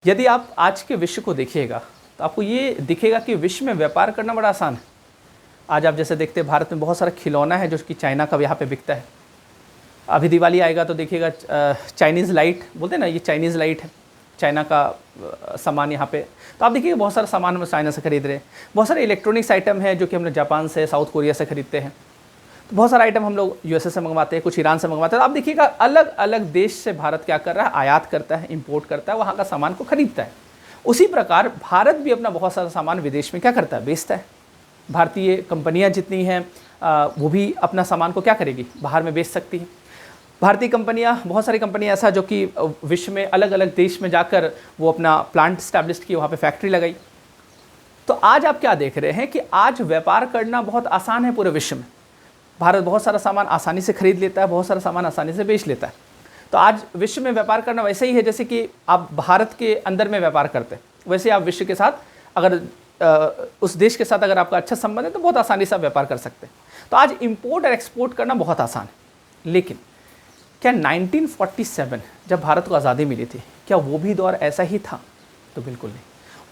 यदि आप आज के विश्व को देखिएगा तो आपको ये दिखेगा कि विश्व में व्यापार करना बड़ा आसान है। आज आप जैसे देखते हैं भारत में बहुत सारा खिलौना है जो कि चाइना का यहाँ पे बिकता है। अभी दिवाली आएगा तो देखिएगा चाइनीज़ लाइट बोलते हैं ना, ये चाइनीज़ लाइट है, चाइना का सामान यहाँ पे। तो आप देखिए बहुत सारा सामान हम चाइना से खरीद रहे हैं। बहुत सारे इलेक्ट्रॉनिक्स आइटम है जो कि हम लोग जापान से, साउथ कोरिया से खरीदते हैं। तो बहुत सारा आइटम हम लोग यूएसए से मंगवाते हैं, कुछ ईरान से मंगवाते हैं। तो आप देखिएगा अलग अलग देश से भारत क्या कर रहा है, आयात करता है, इंपोर्ट करता है, वहाँ का सामान को खरीदता है। उसी प्रकार भारत भी अपना बहुत सारा सामान विदेश में क्या करता है, बेचता है। भारतीय कंपनियाँ जितनी हैं वो भी अपना सामान को क्या करेगी, बाहर में बेच सकती हैं। भारतीय कंपनियाँ, बहुत सारी कंपनियाँ ऐसा जो कि विश्व में अलग अलग देश में जाकर वो अपना प्लांट स्टैब्लिश किए, वहाँ पे फैक्ट्री लगाई। तो आज आप क्या देख रहे हैं कि आज व्यापार करना बहुत आसान है पूरे विश्व में। भारत बहुत सारा सामान आसानी से खरीद लेता है, बहुत सारा सामान आसानी से बेच लेता है। तो आज विश्व में व्यापार करना वैसे ही है जैसे कि आप भारत के अंदर में व्यापार करते हैं, वैसे आप विश्व के साथ अगर उस देश के साथ अगर आपका अच्छा संबंध है तो बहुत आसानी से आप व्यापार कर सकते हैं। तो आज इंपोर्ट और एक्सपोर्ट करना बहुत आसान है। लेकिन क्या 1947 जब भारत को आज़ादी मिली थी, क्या वो भी दौर ऐसा ही था? तो बिल्कुल नहीं,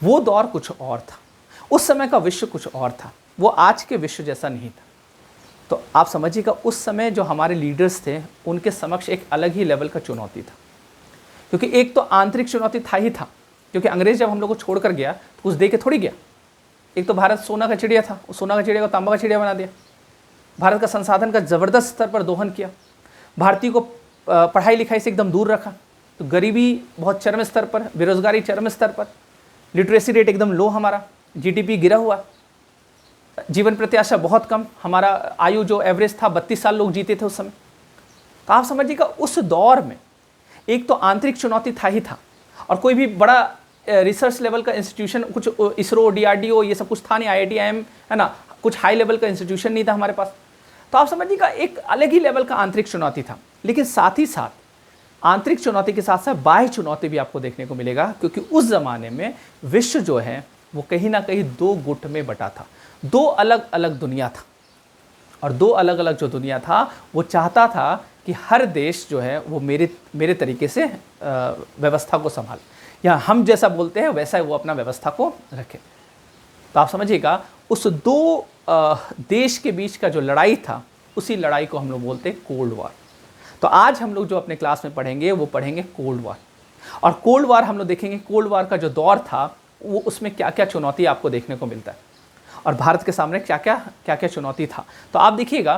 वो दौर कुछ और था। उस समय का विश्व कुछ और था, वो आज के विश्व जैसा नहीं था। तो आप समझिएगा उस समय जो हमारे लीडर्स थे उनके समक्ष एक अलग ही लेवल का चुनौती था। क्योंकि एक तो आंतरिक चुनौती था ही था, क्योंकि अंग्रेज जब हम लोग को छोड़ कर गया तो कुछ दे के थोड़ी गया। एक तो भारत सोना का चिड़िया था, उस सोना का चिड़िया को तांबा का चिड़िया बना दिया। भारत का संसाधन का ज़बरदस्त स्तर पर दोहन किया, भारतीय को पढ़ाई लिखाई से एकदम दूर रखा। तो गरीबी बहुत चरम स्तर पर, बेरोजगारी चरम स्तर पर, लिटरेसी रेट एकदम लो, हमारा जीडीपी गिरा हुआ, जीवन प्रत्याशा बहुत कम, हमारा आयु जो एवरेज था 32 साल लोग जीते थे उस समय। तो आप समझिएगा उस दौर में एक तो आंतरिक चुनौती था ही था, और कोई भी बड़ा रिसर्च लेवल का इंस्टीट्यूशन, कुछ इसरो, डीआरडीओ ये सब कुछ था नहीं, आईआईटीएम है ना, कुछ हाई लेवल का इंस्टीट्यूशन नहीं था हमारे पास। तो आप समझिएगा एक अलग ही लेवल का आंतरिक चुनौती था। लेकिन साथ ही साथ आंतरिक चुनौती के साथ साथ बाह्य चुनौती भी आपको देखने को मिलेगा, क्योंकि उस ज़माने में विश्व जो है वो कहीं ना कहीं दो गुट में बटा था, दो अलग अलग दुनिया था। और दो अलग अलग जो दुनिया था वो चाहता था कि हर देश जो है वो मेरे तरीके से व्यवस्था को संभाले, या हम जैसा बोलते हैं वैसा वो अपना व्यवस्था को रखे। तो आप समझिएगा उस दो देश के बीच का जो लड़ाई था, उसी लड़ाई को हम लोग बोलते हैं कोल्ड वार। तो आज हम लोग जो अपने क्लास में पढ़ेंगे वो पढ़ेंगे कोल्ड वार। और कोल्ड वार हम लोग देखेंगे कोल्ड वार का जो दौर था वो उसमें क्या क्या चुनौती आपको देखने को मिलता है, और भारत के सामने क्या क्या चुनौती था। तो आप देखिएगा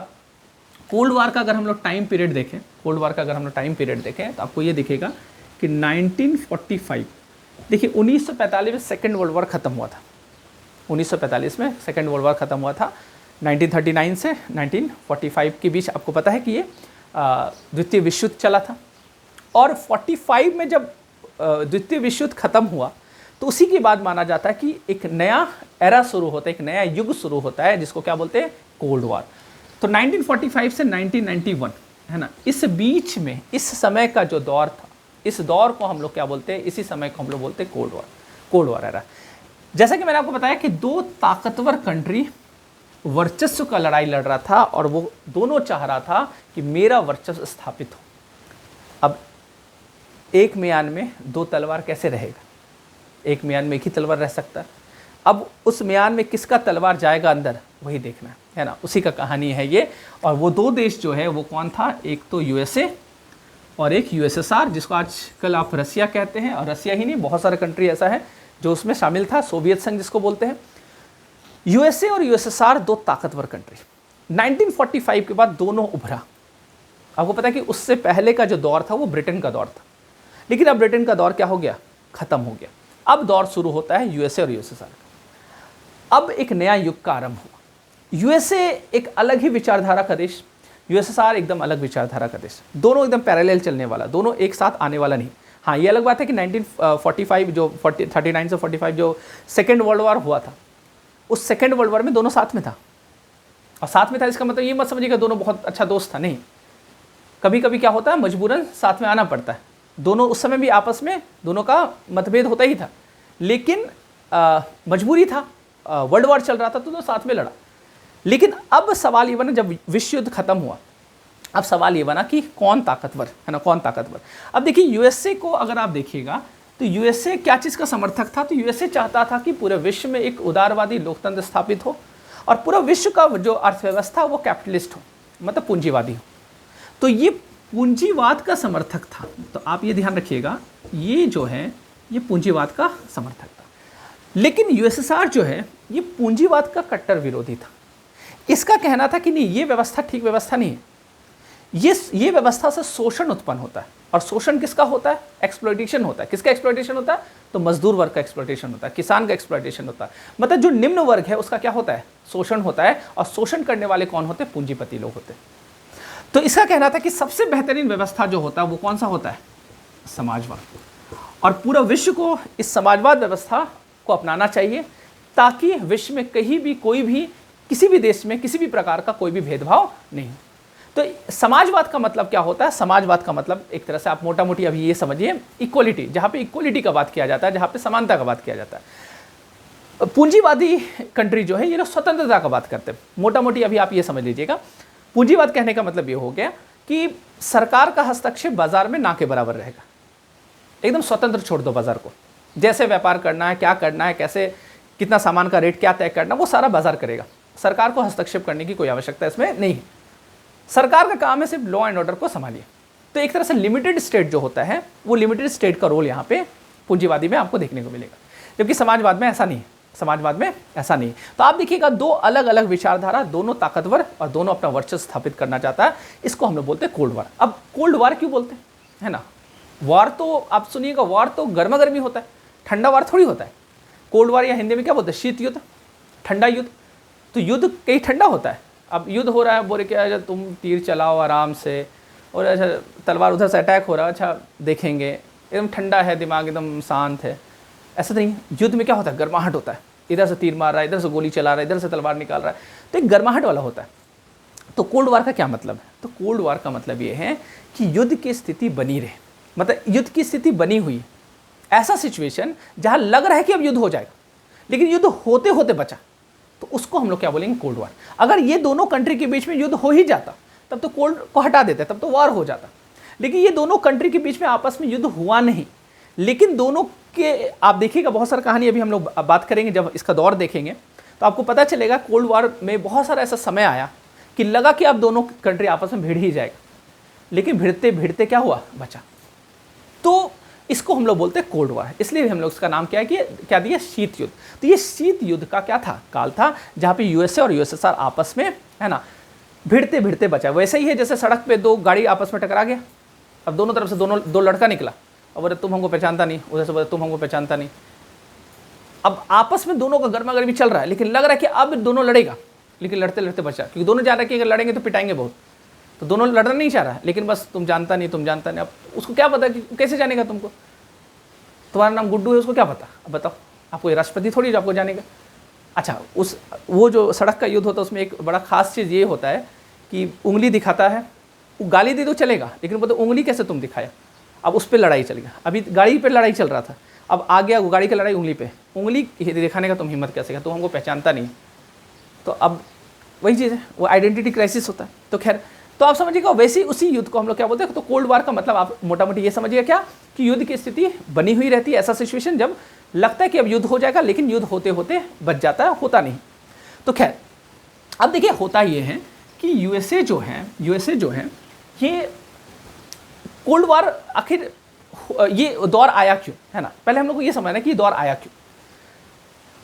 कोल्ड वार का अगर हम लोग टाइम पीरियड देखें, कोल्ड वार का अगर हम लोग टाइम पीरियड देखें तो आपको ये दिखेगा कि 1945, देखिए 1945 में सेकेंड वर्ल्ड वॉर ख़त्म हुआ था। 1945 में सेकेंड वर्ल्ड वॉर ख़त्म हुआ था। 1939 से 1945 के बीच आपको पता है कि ये द्वितीय विश्व युद्ध चला था। और 45 में जब द्वितीय विश्व युद्ध ख़त्म हुआ तो उसी के बाद माना जाता है कि एक नया एरा शुरू होता है, एक नया युग शुरू होता है, जिसको क्या बोलते हैं, कोल्ड वार। तो 1945 से 1991 है ना, इस बीच में इस समय का जो दौर था, इस दौर को हम लोग क्या बोलते हैं, इसी समय को हम लोग बोलते हैं cold war, cold war era. जैसा कि मैंने आपको बताया कि दो ताकतवर कंट्री वर्चस्व का लड़ाई लड़ रहा था, और वो दोनों चाह रहा था कि मेरा वर्चस्व स्थापित हो। अब एक म्यान में दो तलवार कैसे रहेगा, एक म्यान में एक ही तलवार रह सकता है। अब उस म्यान में किसका तलवार जाएगा अंदर, वही देखना है ना, उसी का कहानी है ये। और वो दो देश जो है वो कौन था, एक तो यूएसए और एक यूएसएसआर, जिसको आजकल आप रसिया कहते हैं। और रसिया ही नहीं, बहुत सारे कंट्री ऐसा है जो उसमें शामिल था, सोवियत संघ जिसको बोलते हैं। यूएसए और यूएसएसआर दो ताकतवर कंट्री। 1945 के बाद दोनों उभरा। आपको पता है कि उससे पहले का जो दौर था वो ब्रिटेन का दौर था, लेकिन अब ब्रिटेन का दौर क्या हो गया, खत्म हो गया। अब दौर शुरू होता है यूएसए और यूएसएसआर का। अब एक नया युग का आरंभ हुआ। यूएसए एक अलग ही विचारधारा का देश, यूएसएसआर एकदम अलग विचारधारा का देश, दोनों एकदम पैरेलल चलने वाला, दोनों एक साथ आने वाला नहीं। हाँ, ये अलग बात है कि 1945 जो 39 से 45 जो सेकेंड वर्ल्ड वॉर हुआ था, उस सेकेंड वर्ल्ड वॉर में दोनों साथ में था। और साथ में था इसका मतलब ये मत समझिएगा दोनों बहुत अच्छा दोस्त था, नहीं। कभी कभी क्या होता है, मजबूरन साथ में आना पड़ता है। दोनों उस समय भी आपस में दोनों का मतभेद होता ही था, लेकिन मजबूरी था, वर्ल्ड वॉर चल रहा था तो दोनों साथ में लड़ा। लेकिन अब सवाल ये बना, जब विश्व युद्ध खत्म हुआ अब सवाल ये बना कि कौन ताकतवर है ना, कौन ताकतवर। अब देखिए यूएसए को अगर आप देखिएगा तो यूएसए क्या चीज़ का समर्थक था? तो यूएसए चाहता था कि पूरे विश्व में एक उदारवादी लोकतंत्र स्थापित हो और पूरा विश्व का जो अर्थव्यवस्था वो कैपिटलिस्ट हो, मतलब पूंजीवादी हो। तो ये पूंजीवाद का समर्थक था। तो आप ये ध्यान रखिएगा, ये जो है ये पूंजीवाद का समर्थक था। लेकिन यूएसएसआर जो है ये पूंजीवाद का कट्टर विरोधी था। इसका कहना था कि नहीं, ये व्यवस्था ठीक व्यवस्था नहीं है, ये व्यवस्था से शोषण उत्पन्न होता है। और शोषण किसका होता है? एक्सप्लॉयटेशन होता है। किसका एक्सप्लॉयटेशन होता है? तो मजदूर वर्ग का एक्सप्लॉयटेशन होता है, किसान का एक्सप्लॉयटेशन होता है। मतलब जो निम्न वर्ग है उसका क्या होता है? शोषण होता है। और शोषण करने वाले कौन होते हैं? पूंजीपति लोग होते हैं। तो इसका कहना था कि सबसे बेहतरीन व्यवस्था जो होता है वो कौन सा होता है? समाजवाद। और पूरा विश्व को इस समाजवाद व्यवस्था को अपनाना चाहिए ताकि विश्व में कहीं भी कोई भी किसी भी देश में किसी भी प्रकार का कोई भी भेदभाव नहीं हो। तो समाजवाद का मतलब क्या होता है? समाजवाद का मतलब एक तरह से आप मोटा मोटी अभी ये समझिए इक्वलिटी, जहाँ पे इक्वलिटी का बात किया जाता है, जहाँ पे समानता का बात किया जाता है। पूंजीवादी कंट्री जो है ये लोग स्वतंत्रता का बात करते हैं। मोटा मोटी अभी आप ये समझ लीजिएगा, पूंजीवाद कहने का मतलब ये हो गया कि सरकार का हस्तक्षेप बाजार में ना के बराबर रहेगा। एकदम स्वतंत्र छोड़ दो बाजार को, जैसे व्यापार करना है, क्या करना है, कैसे कितना सामान का रेट क्या तय करना, वो सारा बाजार करेगा। सरकार को हस्तक्षेप करने की कोई आवश्यकता इसमें नहीं है। सरकार का काम है सिर्फ लॉ एंड ऑर्डर को संभालिए। तो एक तरह से लिमिटेड स्टेट जो होता है वो लिमिटेड स्टेट का रोल यहाँ पे पूंजीवादी में आपको देखने को मिलेगा, जबकि समाजवाद में ऐसा नहीं है। समाजवाद में ऐसा नहीं। तो आप देखिएगा दो अलग अलग विचारधारा, दोनों ताकतवर और दोनों अपना वर्चस्व स्थापित करना चाहता है। इसको हम लोग बोलते हैं कोल्ड वार। अब कोल्ड वार क्यों बोलते हैं, है ना? वार तो आप सुनिएगा, वार तो गर्मा गर्मी होता है, ठंडा वार थोड़ी होता है। कोल्ड वार या हिंदी में क्या बोलते हैं? शीत युद्ध, ठंडा युद्ध। तो युद्ध कहीं ठंडा होता है। अब युद्ध हो रहा है, बोले क्या तुम तीर चलाओ आराम से, और अच्छा तलवार उधर से अटैक हो रहा है, अच्छा देखेंगे, एकदम ठंडा है, दिमाग एकदम शांत है। ऐसा नहीं। युद्ध में क्या होता है? गर्माहट होता है। इधर से तीर मार रहा है, इधर से गोली चला रहा है, इधर से तलवार निकाल रहा है, तो एक गर्माहट वाला होता है। तो कोल्ड वार का क्या मतलब है? तो कोल्ड वार का मतलब ये है कि युद्ध की स्थिति बनी रहे, मतलब युद्ध की स्थिति बनी हुई, ऐसा सिचुएशन जहां लग रहा है कि अब युद्ध हो जाएगा लेकिन युद्ध होते होते बचा, तो उसको हम लोग क्या बोलेंगे? Cold war. अगर ये दोनों कंट्री के बीच में युद्ध हो ही जाता तब तो कोल्ड को हटा देते, तब तो वार हो जाता। लेकिन ये दोनों कंट्री के बीच में आपस में युद्ध हुआ नहीं, लेकिन दोनों के आप देखिएगा बहुत सारी कहानी अभी हम लोग बात करेंगे, जब इसका दौर देखेंगे तो आपको पता चलेगा कोल्ड वार में बहुत सारा ऐसा समय आया कि लगा कि अब दोनों कंट्री आपस में भिड़ ही जाएगा, लेकिन भिड़ते भिड़ते क्या हुआ? बचा। तो इसको हम लोग बोलते हैं कोल्ड वार। इसलिए हम लोग इसका नाम क्या है कि क्या दिया? शीत युद्ध। तो ये शीत युद्ध का क्या था? काल था जहाँ पे यूएसए और यूएसएसआर आपस में, है ना, भिड़ते भिड़ते बचा। वैसे ही है जैसे सड़क पे दो गाड़ी आपस में टकरा गया, अब दोनों तरफ से दो लड़का निकला, अब बोले तुम हमको पहचानता नहीं, उधर से बोले तुम हमको पहचानता नहीं। अब आपस में दोनों का गर्मा गर्मी चल रहा है, लेकिन लग रहा है कि अब दोनों लड़ेगा, लेकिन लड़ते लड़ते बचा, क्योंकि दोनों जान रहे कि अगर लड़ेंगे तो पिटाएंगे बहुत। तो दोनों लड़ना नहीं चाह रहा है, लेकिन बस तुम जानता नहीं, तुम जानता नहीं। अब उसको क्या पता कि कैसे जानेगा तुमको? तुम्हारा नाम गुड्डू है, उसको क्या पता? अब बताओ, आपको राष्ट्रपति थोड़ी आपको जानेगा। अच्छा, वो जो सड़क का युद्ध होता है उसमें एक बड़ा खास चीज़ ये होता है कि उंगली दिखाता है, वो गाली दे दो चलेगा, लेकिन बोलते उंगली कैसे तुम दिखाया? अब उस पर लड़ाई चल गया। अभी गाड़ी पे लड़ाई चल रहा था, अब आ गया वो गाड़ी की लड़ाई उंगली पे। उंगली दिखाने का तुम हिम्मत कैसे किया? तुम हमको पहचानता नहीं। तो अब वही चीज़ है, वो आइडेंटिटी क्राइसिस होता है। तो खैर, तो आप समझिएगा वैसे ही उसी युद्ध को हम लोग क्या बोलते हैं? तो कोल्ड वार का मतलब आप मोटा मोटी ये समझिएगा क्या कि युद्ध की स्थिति बनी हुई रहती है। ऐसा सिचुएशन जब लगता है कि अब युद्ध हो जाएगा, लेकिन युद्ध होते होते बच जाता है, होता नहीं। तो खैर, अब देखिए होता ये है कि यूएसए जो है ये कोल्ड वार आखिर ये दौर आया क्यों, है ना? पहले हम लोग को ये समझना है कि ये दौर आया क्यों।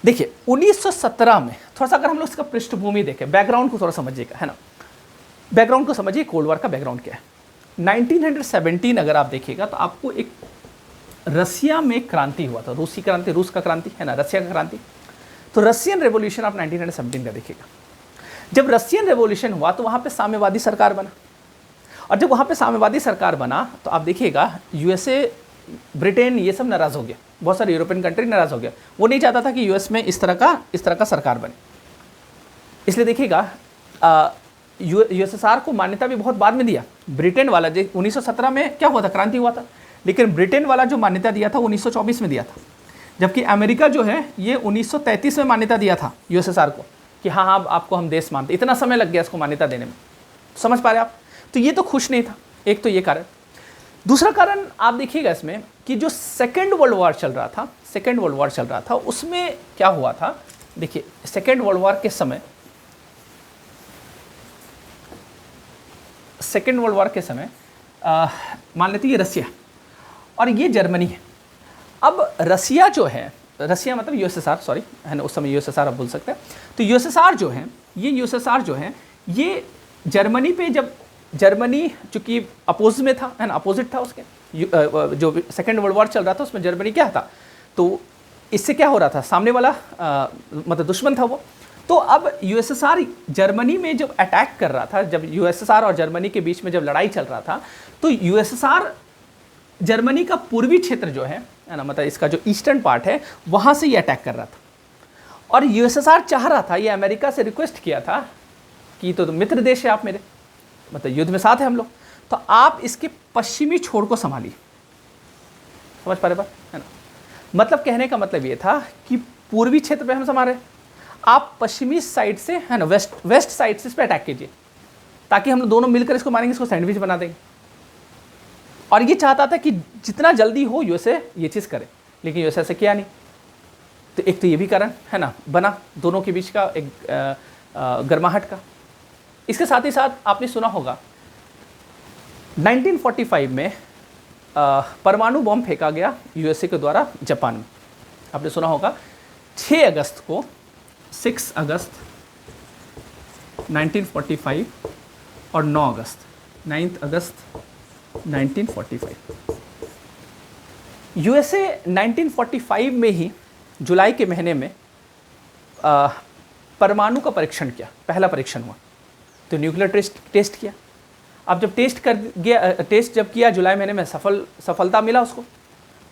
देखिए 1917 में, थोड़ा सा अगर हम लोग इसका पृष्ठभूमि देखें, बैकग्राउंड को थोड़ा समझिएगा, है ना, बैकग्राउंड को समझिए, कोल्ड वार का बैकग्राउंड क्या है। 1917 अगर आप देखिएगा तो आपको एक रसिया में क्रांति हुआ था, रूसी क्रांति, रूस का क्रांति, है ना, रसिया का क्रांति। तो रशियन रेवोल्यूशन आप 1917 का देखिएगा। जब रशियन रेवोल्यूशन हुआ तो वहाँ पे साम्यवादी सरकार बना, और जब वहाँ पे साम्यवादी सरकार बना तो आप देखिएगा यूएसए, ब्रिटेन, ये सब नाराज़ हो गया, बहुत सारे यूरोपियन कंट्री नाराज़ हो गया। वो नहीं चाहता था कि यूएस में इस तरह का सरकार बने। इसलिए देखिएगा यूएसएसआर को मान्यता भी बहुत बाद में दिया। ब्रिटेन वाला जो 1917 में क्या हुआ था? क्रांति हुआ था, लेकिन ब्रिटेन वाला जो मान्यता दिया था 1924 में दिया था, जबकि अमेरिका जो है ये 1933 में मान्यता दिया था यूएसएसआर को कि हाँ हाँ आपको हम देश मानते। इतना समय लग गया इसको मान्यता देने में, समझ पा रहे आप? तो ये तो खुश नहीं था, एक तो ये कारण। दूसरा कारण आप देखिएगा इसमें कि जो सेकेंड वर्ल्ड वॉर चल रहा था, सेकेंड वर्ल्ड वॉर चल रहा था, उसमें क्या हुआ था, देखिए सेकेंड वर्ल्ड वॉर के समय, सेकेंड वर्ल्ड वॉर के समय मान लेते हैं ये रसिया और ये जर्मनी है। अब रसिया जो है, रसिया मतलब यूएसएसआर, सॉरी है ना, उस समय यूएसएसआर आप बोल सकते हैं। तो यूएसएसआर जो है, ये यूएसएसआर जो है ये जर्मनी पे, जब जर्मनी चूंकि अपोज में था, है ना, अपोजिट था उसके, जो सेकेंड वर्ल्ड वॉर चल रहा था उसमें जर्मनी क्या था, तो इससे क्या हो रहा था, सामने वाला मतलब दुश्मन था वो। तो अब यूएसएसआर जर्मनी में जब अटैक कर रहा था, जब यूएसएसआर और जर्मनी के बीच में जब लड़ाई चल रहा था, तो यूएसएसआर जर्मनी का पूर्वी क्षेत्र जो है ना, मतलब इसका जो ईस्टर्न पार्ट है, वहाँ से ये अटैक कर रहा था। और यूएसएसआर चाह रहा था, ये अमेरिका से रिक्वेस्ट किया था कि तो मित्र देश है आप मेरे, मतलब युद्ध में साथ है हम लोग, तो आप इसके पश्चिमी छोर को संभालिए। समझ पा रहे बात, है ना? मतलब कहने का मतलब ये था कि पूर्वी क्षेत्र पे हम संभाल रहे, आप पश्चिमी साइड से, है ना, वेस्ट साइड से इस पर अटैक कीजिए, ताकि हम लोग दोनों मिलकर इसको मारेंगे, इसको सैंडविच बना देंगे। और ये चाहता था कि जितना जल्दी हो यूएसए ये चीज़ करे, लेकिन यूएसए से किया नहीं। तो एक तो ये भी कारण है ना बना दोनों के बीच का एक गर्माहट का। इसके साथ ही साथ आपने सुना होगा 1945 में परमाणु बम फेंका गया यूएसए के द्वारा जापान में। आपने सुना होगा 6 अगस्त को, 6 अगस्त 1945 और 9 अगस्त, 9 अगस्त 1945। यूएसए 1945 में ही जुलाई के महीने में परमाणु का परीक्षण किया, पहला परीक्षण हुआ। तो न्यूक्लियर टेस्ट किया। अब जब टेस्ट जब किया जुलाई महीने में, सफलता मिला उसको।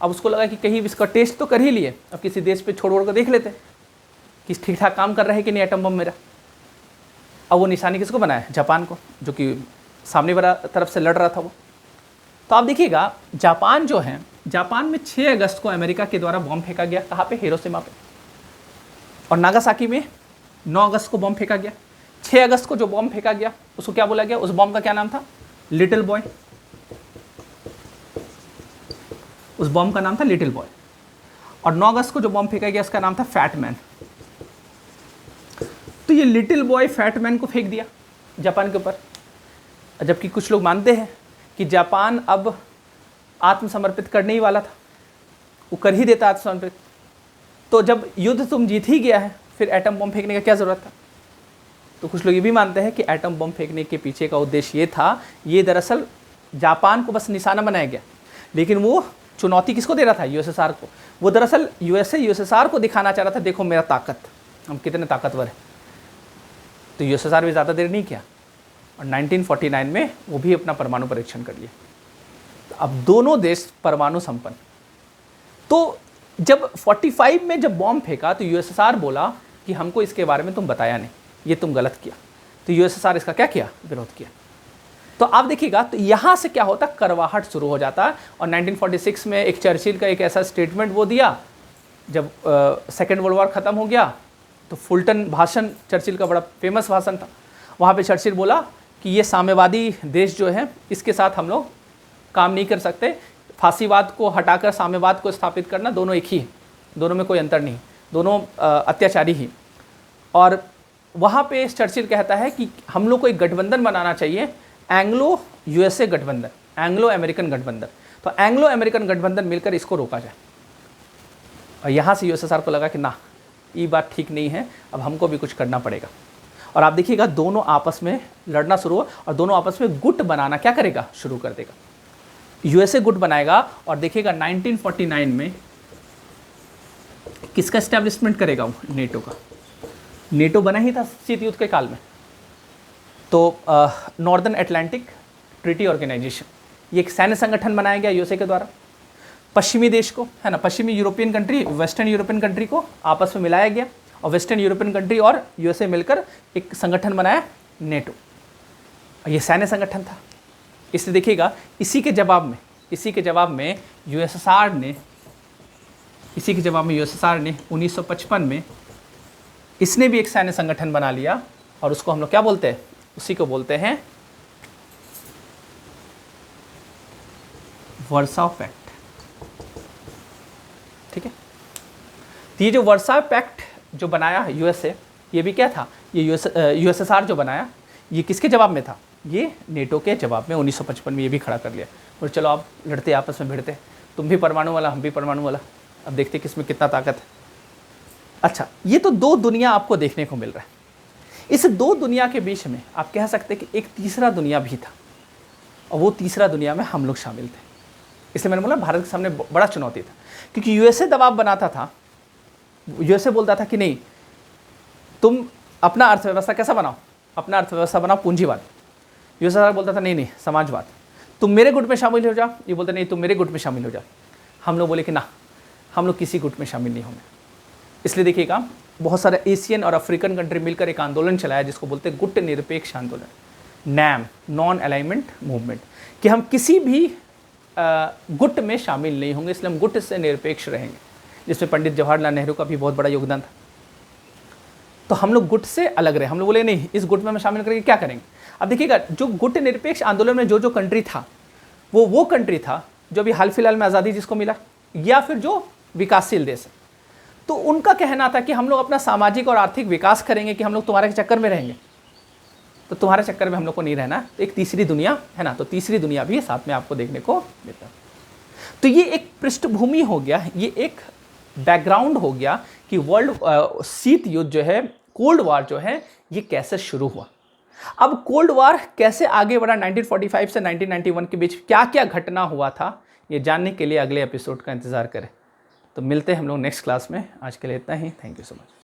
अब उसको लगा कि कहीं इसका टेस्ट तो कर ही लिए, अब किसी देश पे छोड़ कर देख लेते हैं कि ठीक ठाक काम कर रहे हैं कि नहीं एटम बम मेरा। अब वो निशानी किसको बनाया, जापान को, जो कि सामने वाला तरफ से लड़ रहा था वो। तो आप देखिएगा जापान जो है, जापान में 6 अगस्त को अमेरिका के द्वारा बम फेंका गया। कहाँ पे, हिरोशिमा पे। और नागासाकी में 9 अगस्त को बम फेंका गया। 6 अगस्त को जो बम फेंका गया उसको क्या बोला गया, उस बम का क्या नाम था, लिटिल बॉय। उस बम का नाम था लिटिल बॉय। और 9 अगस्त को जो बम फेंका गया उसका नाम था फैट मैन। तो ये लिटिल बॉय फैट मैन को फेंक दिया जापान के ऊपर। जबकि कुछ लोग मानते हैं कि जापान अब आत्मसमर्पित करने ही वाला था, वो कर ही देता आत्मसमर्पित। तो जब युद्ध तुम जीत ही गया है, फिर एटम बम फेंकने का क्या ज़रूरत था। तो कुछ लोग ये भी मानते हैं कि एटम बम फेंकने के पीछे का उद्देश्य ये था, ये दरअसल जापान को बस निशाना बनाया गया, लेकिन वो चुनौती किसको दे रहा था, यूएसएसआर को। वो दरअसल यूएसएसआर को दिखाना चाह रहा था, देखो मेरा ताकत, हम कितने ताकतवर हैं। तो यूएसएसआर भी ज़्यादा देर नहीं किया और 1949 में वो भी अपना परमाणु परीक्षण कर लिया। अब दोनों देश परमाणु संपन्न। तो जब 45 में जब बॉम्ब फेंका तो यूएसएसआर बोला कि हमको इसके बारे में तुम बताया नहीं, ये तुम गलत किया। तो यूएसएसआर इसका क्या किया, विरोध किया। तो आप देखिएगा, तो यहाँ से क्या होता, करवाहट शुरू हो जाता है। और 1946 में एक चर्चिल का एक ऐसा स्टेटमेंट वो दिया, जब सेकेंड वर्ल्ड वॉर ख़त्म हो गया, तो फुलटन भाषण चर्चिल का बड़ा फेमस भाषण था। वहाँ पे चर्चिल बोला कि ये साम्यवादी देश जो है, इसके साथ हम लोग काम नहीं कर सकते। फांसीवाद को हटाकर साम्यवाद को स्थापित करना, दोनों एक ही है, दोनों में कोई अंतर नहीं, दोनों अत्याचारी ही। और वहाँ पे चर्चिल कहता है कि हम लोग को एक गठबंधन बनाना चाहिए, एंग्लो यूएसए गठबंधन, एंग्लो अमेरिकन गठबंधन। तो एंग्लो अमेरिकन गठबंधन मिलकर इसको रोका जाए। और यहाँ से यूएसएसआर को लगा कि ना, ये बात ठीक नहीं है, अब हमको भी कुछ करना पड़ेगा। और आप देखिएगा दोनों आपस में लड़ना शुरू हुआ और दोनों आपस में गुट बनाना क्या करेगा, शुरू कर देगा। यूएसए गुट बनाएगा और देखिएगा 1949 में किसका एस्टेब्लिशमेंट करेगा, वो नेटो का। नेटो बना ही था शीत युद्ध के काल में। तो नॉर्दर्न अटलांटिक ट्रीटी ऑर्गेनाइजेशन, ये एक सैन्य संगठन बनाया गया यूएसए के द्वारा। पश्चिमी देश को, है ना, पश्चिमी European country, western European country को आपस में मिलाया गया और वेस्टर्न यूरोपियन कंट्री और यूएसए मिलकर एक संगठन बनाया, नेटो। और ये सैन्य संगठन था। इसलिए देखिएगा, इसी के जवाब में यूएसएसआर ने 1955 में इसने भी एक सैन्य संगठन बना लिया। और उसको हम लोग क्या बोलते हैं, उसी को बोलते हैं वर्साव पैक्ट, ठीक है। तो ये जो वर्साव पैक्ट जो बनाया यूएसए, ये भी क्या था, ये यूएसएसआर जो बनाया, ये किसके जवाब में था, ये नेटो के जवाब में 1955 में ये भी खड़ा कर लिया। और चलो आप लड़ते आपस में भिड़ते, तुम भी परमाणु वाला हम भी परमाणु वाला, अब देखते किसमें कितना ताकत है। अच्छा, ये तो दो दुनिया आपको देखने को मिल रहा है। इस दो दुनिया के बीच में आप कह सकते हैं कि एक तीसरा दुनिया भी था, और वो तीसरा दुनिया में हम लोग शामिल थे। इसलिए मैंने बोला भारत के सामने बड़ा चुनौती था, क्योंकि यूएसए दबाव बनाता था। यूएसए बोलता था कि नहीं, तुम अपना अर्थव्यवस्था कैसा बनाओ, अपना अर्थव्यवस्था बनाओ पूंजीवाद। यूएसएसआर बोलता था नहीं नहीं समाजवाद, तुम मेरे गुट में शामिल हो जाओ। ये बोलते नहीं तुम मेरे गुट में शामिल हो जाओ। हम लोग बोले कि ना, हम लोग किसी गुट में शामिल नहीं होंगे। इसलिए देखिएगा, बहुत सारे एशियन और अफ्रीकन कंट्री मिलकर एक आंदोलन चलाया जिसको बोलते हैं गुट निरपेक्ष आंदोलन, नैम, नॉन अलाइनमेंट मूवमेंट, कि हम किसी भी गुट में शामिल नहीं होंगे, इसलिए हम गुट से निरपेक्ष रहेंगे, जिसमें पंडित जवाहरलाल नेहरू का भी बहुत बड़ा योगदान था। तो हम लोग गुट से अलग रहे। हम लोग बोले नहीं, इस गुट में हम शामिल करके क्या करेंगे। अब देखिएगा, जो गुट निरपेक्ष आंदोलन में जो कंट्री था, वो कंट्री था जो अभी हाल फिलहाल में आज़ादी जिसको मिला, या फिर जो विकासशील देश है। तो उनका कहना था कि हम लोग अपना सामाजिक और आर्थिक विकास करेंगे, कि हम लोग तुम्हारे चक्कर में रहेंगे, तो तुम्हारे चक्कर में हम लोग को नहीं रहना। तो एक तीसरी दुनिया है ना, तो तीसरी दुनिया भी साथ में आपको देखने को मिलता है। तो ये एक पृष्ठभूमि हो गया, ये एक बैकग्राउंड हो गया कि वर्ल्ड शीत युद्ध जो है, कोल्ड वार जो है, ये कैसे शुरू हुआ। अब कोल्ड वार कैसे आगे बढ़ा, 1945 से 1991 के बीच क्या क्या घटना हुआ था, ये जानने के लिए अगले एपिसोड का इंतजार करें। तो मिलते हैं हम लोग नेक्स्ट क्लास में। आज के लिए इतना ही। Thank you so much.